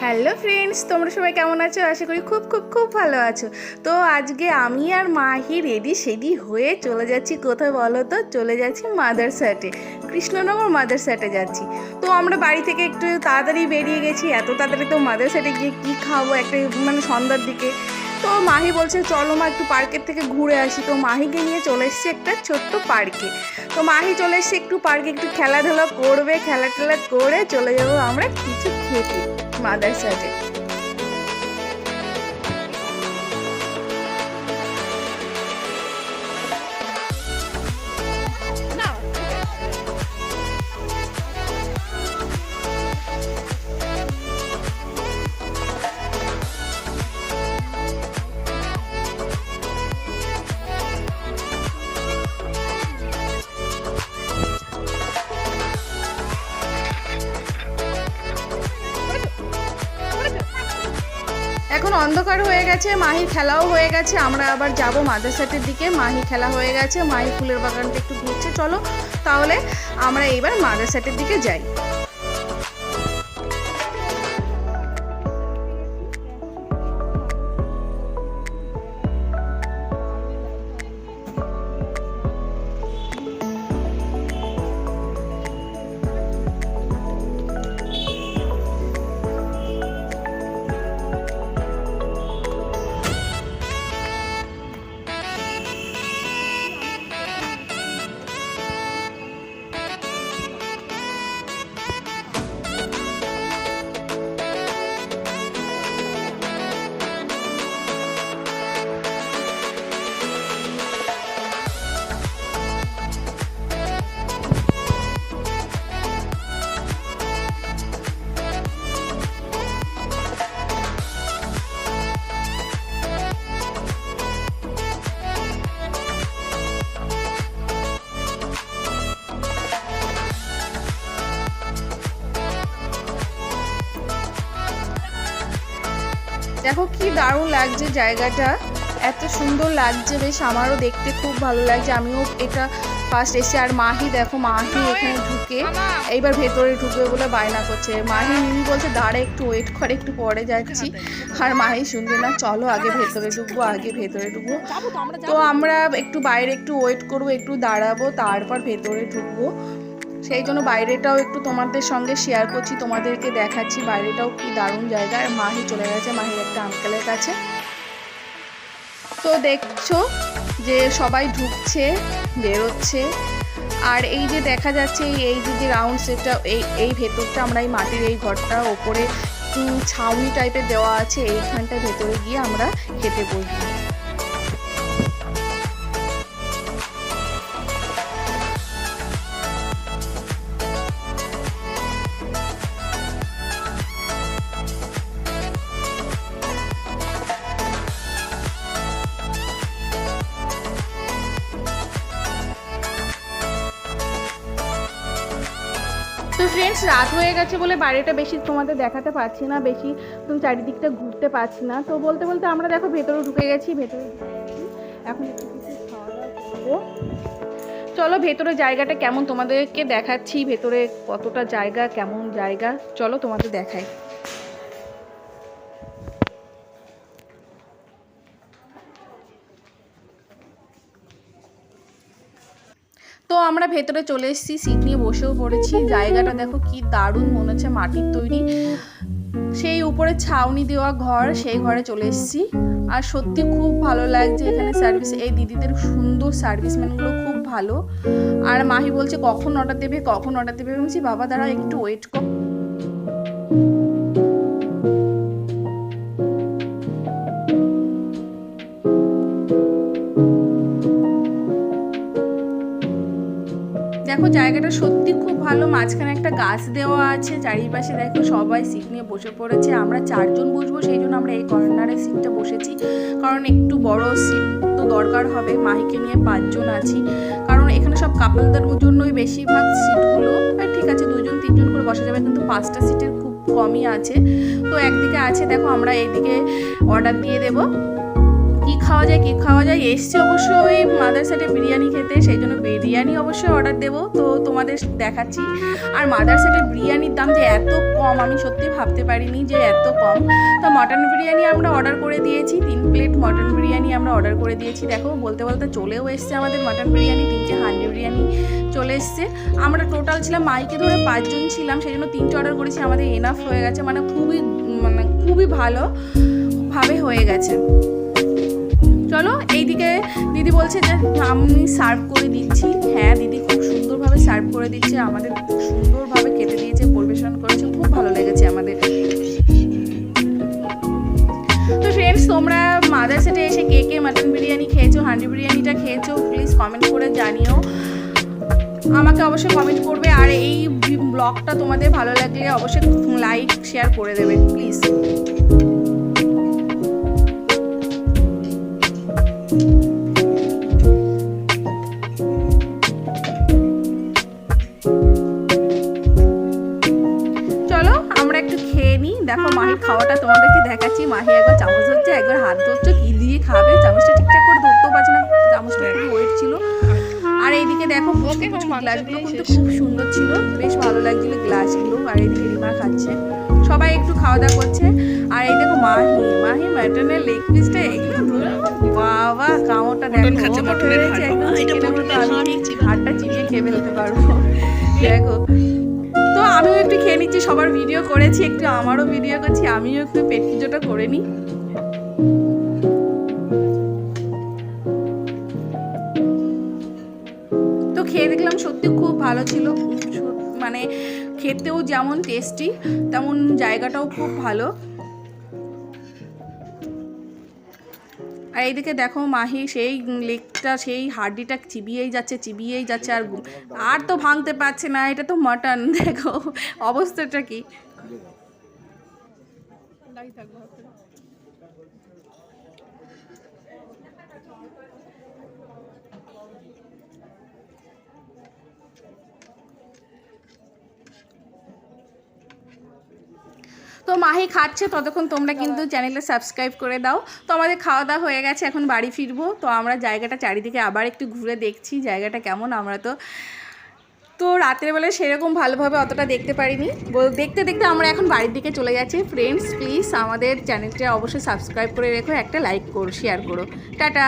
Hello friends, তোমরা সবাই কেমন আছো? আশা করি খুব খুব খুব ভালো আছো। তো আজকে আমি আর মাহি রেডি সেডি হয়ে চলে যাচ্ছি কোথায় বলো তো? চলে যাচ্ছি মাদারসাটে, কৃষ্ণনগর মাদারসাটে যাচ্ছি। তো আমরা বাড়ি থেকে একটু তাড়াতাড়ি বেরিয়ে গেছি। এত তাড়াতাড়ি তো মাদারসাটে গিয়ে কী খাবো একটা সন্ধ্যার দিকে। তো মাহি বলছে চলো মা একটু পার্কের থেকে ঘুরে আসি। তো মাহিকে নিয়ে চলে এসেছি একটা ছোট্ট পার্কে। তো মাহি চলে এসেছে একটু পার্কে, একটু খেলাধুলা করবে, খেলা টেলা করে চলে যাবো আমরা কিছু খেতে মাদারসাটে। এখন অন্ধকার হয়ে গেছে, মাহির খেলাও হয়ে গেছে, আমরা আবার যাব মাদারসাটের দিকে। মাহি খেলা হয়ে গেছে, মাহি ফুলের বাগানটা একটু ঘুরছে। চলো তাহলে আমরা এইবার মাদারসাটের দিকে যাই। দেখো কি দারুণ লাগছে জায়গাটা, এত সুন্দর লাগছে, বেশ আমারও দেখতে খুব ভালো লাগছে। আমিও এটা ফার্স্ট এসে, আর মাহি দেখো, মাহি এখানে ঢুকে এইবার ভেতরে ঢুকবে বলে বায়না করছে। মাহি মিমি বলছে দাঁড়া একটু ওয়েট করে, একটু পরে যাচ্ছি। আর মাহি শুনবে না, চলো আগে ভেতরে ঢুকবো, আগে ভেতরে ঢুকবো। তো আমরা একটু বাইরে একটু ওয়েট করবো, একটু দাঁড়াবো, তারপর ভেতরে ঢুকবো। সেই জন্য বাইরেটাও একটু তোমাদের সঙ্গে শেয়ার করছি, তোমাদেরকে দেখাচ্ছি বাইরেটাও কি দারুণ জায়গা। আর মাহি চলে গেছে মাহির একটা আঙ্কেলের কাছে। তো দেখছো যে সবাই ঢুকছে, বেরোচ্ছে। আর এই যে দেখা যাচ্ছে এই যে রাউন্ড শেপটা, এই ভেতরটা আমরা এই মাটির এই ঘরটা ওপরে ছাউনি টাইপের দেওয়া আছে, এইখানটা ভেতরে গিয়ে আমরা খেতে বসবো। তো ফ্রেন্ডস, রাত হয়ে গেছে বলে বাইরেটা বেশি তোমাদের দেখাতে পারছি না, বেশি তুমি চারিদিকটা ঘুরতে পারছি না। তো বলতে বলতে আমরা দেখো ভেতরে ঢুকে গেছি। এখন একটু কিছু খাওয়া দাওয়া করবো। চলো ভেতরে জায়গাটা কেমন তোমাদেরকে দেখাচ্ছি, ভেতরে কতটা জায়গা, কেমন জায়গা, চলো তোমাদের দেখাই। তো আমরা ভেতরে চলে এসেছি, সিট নিয়ে বসেও পড়েছি। জায়গাটা দেখো কি দারুণ, মনে হচ্ছে মাটির তৈরি, সেই উপরে ছাউনি দেওয়া ঘর, সেই ঘরে চলে এসেছি। আর সত্যি খুব ভালো লাগছে এখানে সার্ভিস, এই দিদিদের সুন্দর সার্ভিসম্যানগুলো খুব ভালো। আর মাহি বলছে কখন অর্ডার দেবে, কখন অর্ডার দেবে। বলছি বাবা দাঁড়া একটু ওয়েট কর। দেখো জায়গাটা সত্যি খুব ভালো, মাঝখানে একটা গাছ দেওয়া আছে, চারিপাশে দেখো সবাই সিট নিয়ে বসে পড়েছে। আমরা 4 জন বসবো, সেই জন্য আমরা এই কর্নারের সিটটা বসেছি, কারণ একটু বড় সিট তো দরকার হবে। মাহিকে নিয়ে 5 জন আছি, কারণ এখানে সব কাপলদের জন্যই বেশিরভাগ সিটগুলো। ঠিক আছে 2 জন 3 জন করে বসা যাবে, কিন্তু 5টা সিটের খুব কমই আছে। তো একদিকে আছে দেখো, আমরা এইদিকে অর্ডার দিয়ে দেবো। কি খাওয়া যায় এসছি অবশ্যই মাদারসাটে বিরিয়ানি খেতে, সেই জন্য বিরিয়ানি অবশ্যই অর্ডার দেবো, তো তোমাদের দেখাচ্ছি। আর মাদারসাটে বিরিয়ানির দাম যে এত কম আমি সত্যি ভাবতে পারিনি যে এত কম। তো মটন বিরিয়ানি আমরা অর্ডার করে দিয়েছি, 3 প্লেট মটন বিরিয়ানি আমরা অর্ডার করে দিয়েছি। দেখো বলতে বলতে চলেও এসছে আমাদের মটন বিরিয়ানি, 3টে হান্ডি বিরিয়ানি চলে এসছে। আমরা টোটাল ছিলাম মাইকে ধরে 5 জন ছিলাম, সেই জন্য 3টে অর্ডার করেছি, আমাদের এনাফ হয়ে গেছে, মানে খুবই ভালোভাবে হয়ে গেছে। চলো এইদিকে দিদি বলছে যে আমি সার্ভ করে দিচ্ছি। হ্যাঁ দিদি খুব সুন্দরভাবে সার্ভ করে দিচ্ছে, আমাদের খুব সুন্দরভাবে খেতে দিয়েছে, পরিবেশন করেছে, খুব ভালো লেগেছে আমাদের। তো ফ্রেন্ডস, তোমরা মাদারসাটে এসে কে কে মাটন বিরিয়ানি খেয়েছো, হান্ডি বিরিয়ানিটা খেয়েছো, প্লিজ কমেন্ট করে জানিও, আমাকে অবশ্যই কমেন্ট করবে। আর এই ব্লগটা তোমাদের ভালো লাগলে অবশ্যই লাইক শেয়ার করে দেবে প্লিজ। চলো আমরা একটু খেয়ে নিই। দেখো মাহির খাওয়াটা তোমাদেরকে দেখাচ্ছি, মাহি একবার চামচ ধরছে, একবার হাত ধরছে, কি দিয়ে খাবে, চামচটা ঠিকঠাক করে ধরতেও পারছে না, চামচটা একটু ওয়েট ছিল। আর এইদিকে দেখো গ্লাসগুলো কিন্তু খুব সুন্দর ছিল, বেশ ভালো লাগছিল গ্লাসগুলো। আর এইদিকে রিমা খাচ্ছে, সবাই একটু খাওয়া দাওয়া করছে। আর এই দেখো মাহি মাটনের লেগ পিসটা এগুলো বাবা, কামড়টা দেখো হাড়টা চিবিয়ে খেয়ে ফেলতে পারবো। দেখো তো আমিও একটু খেয়ে নিচ্ছি, সবার ভিডিও করেছি, একটু আমারও ভিডিও করছি, আমিও একটু পেট পুজোটা করে নিই। তো খেয়ে দেখলাম সত্যি খুব ভালো ছিল, মানে খেতেও যেমন টেস্টি তেমন জায়গাটাও খুব ভালো। আর এইদিকে দেখো মাহি সেই লেগটা, সেই হাড্ডিটা চিবিয়েই যাচ্ছে আর তো ভাঙতে পারছে না, এটা তো মাটন। দেখো অবস্থাটা কি। তো মাহি খাচ্ছে, ততক্ষণ তোমরা কিন্তু চ্যানেলটা সাবস্ক্রাইব করে দাও। তো আমাদের খাওয়া দাওয়া হয়ে গেছে, এখন বাড়ি ফিরবো। তো আমরা জায়গাটা চারিদিকে আবার একটু ঘুরে দেখছি জায়গাটা কেমন। আমরা তো রাতের বেলায় সেরকম ভালোভাবে অতটা দেখতে পারিনি, দেখতে আমরা এখন বাড়ির দিকে চলে যাচ্ছি। ফ্রেন্ডস প্লিজ আমাদের চ্যানেলটা অবশ্যই সাবস্ক্রাইব করে রেখো, একটা লাইক করো, শেয়ার করো। টাটা।